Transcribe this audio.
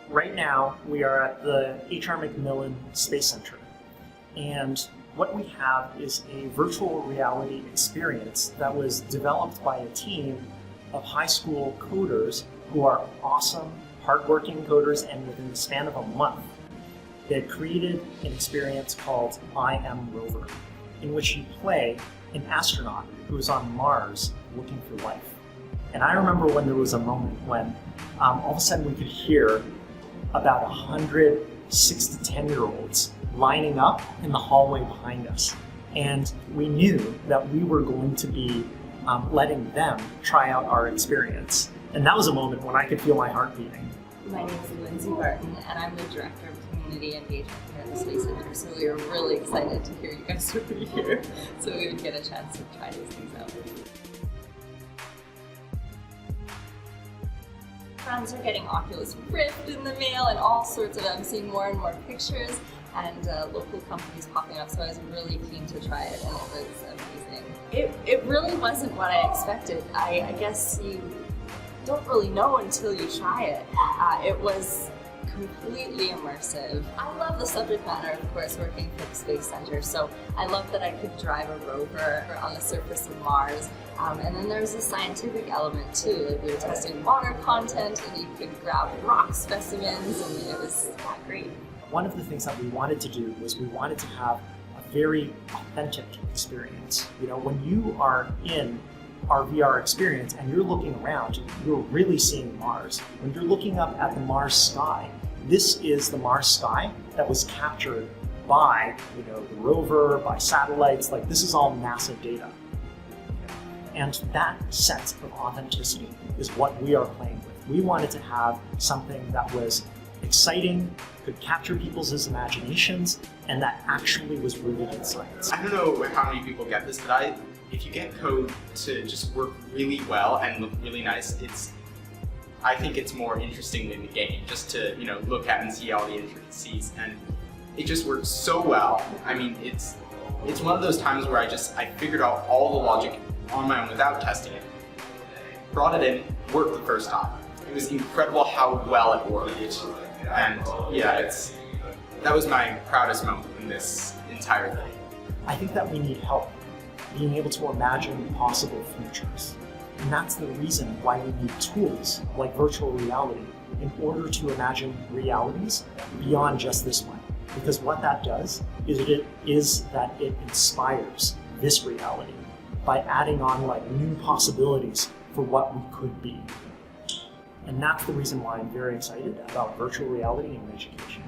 Right now, we are at the H.R. McMillan Space Center, and what we have is a virtual reality experience that was developed by a team of high school coders who are awesome, hardworking coders, and within the span of a month, they had created an experience called I Am Rover, in which you play an astronaut who is on Mars looking for life. And I remember when there was a moment when all of a sudden we could hear about 100 6 to 10-year-olds lining up in the hallway behind us. And we knew that we were going to be letting them try out our experience. And that was a moment when I could feel my heart beating. My name is Lindsay Barton, and I'm the Director of Community Engagement here at the Space Center. So we are really excited to hear you guys are here, so we would get a chance to try these things out. Friends are getting Oculus Rift in the mail and all sorts of, I'm seeing more and more pictures and local companies popping up, so I was really keen to try it, and it was amazing. It really wasn't what I expected. I guess you don't really know until you try it. It was completely immersive. I love the subject matter, of course, working for the Space Center, so I love that I could drive a rover on the surface of Mars. And then there was a scientific element too, like we were testing water content and you could grab rock specimens, and it was great. One of the things that we wanted to do was we wanted to have a very authentic experience. You know, when you are in our VR experience and you're looking around, you're really seeing Mars. When you're looking up at the Mars sky, this is the Mars sky that was captured by, the rover, by satellites. Like, this is all NASA data. And that sense of authenticity is what we are playing with. We wanted to have something that was exciting, could capture people's imaginations, and that actually was rooted in science. I don't know how many people get this, but if you get code to just work really well and look really nice, I think it's more interesting than the game, just to look at and see all the intricacies, and it just works so well. I mean, it's one of those times where I figured out all the logic on my own without testing it, brought it in, worked the first time. It was incredible how well it worked, and yeah, that was my proudest moment in this entire thing. I think that we need help being able to imagine possible futures. And that's the reason why we need tools like virtual reality in order to imagine realities beyond just this one. Because what that does is that it inspires this reality by adding on new possibilities for what we could be. And that's the reason why I'm very excited about virtual reality in education.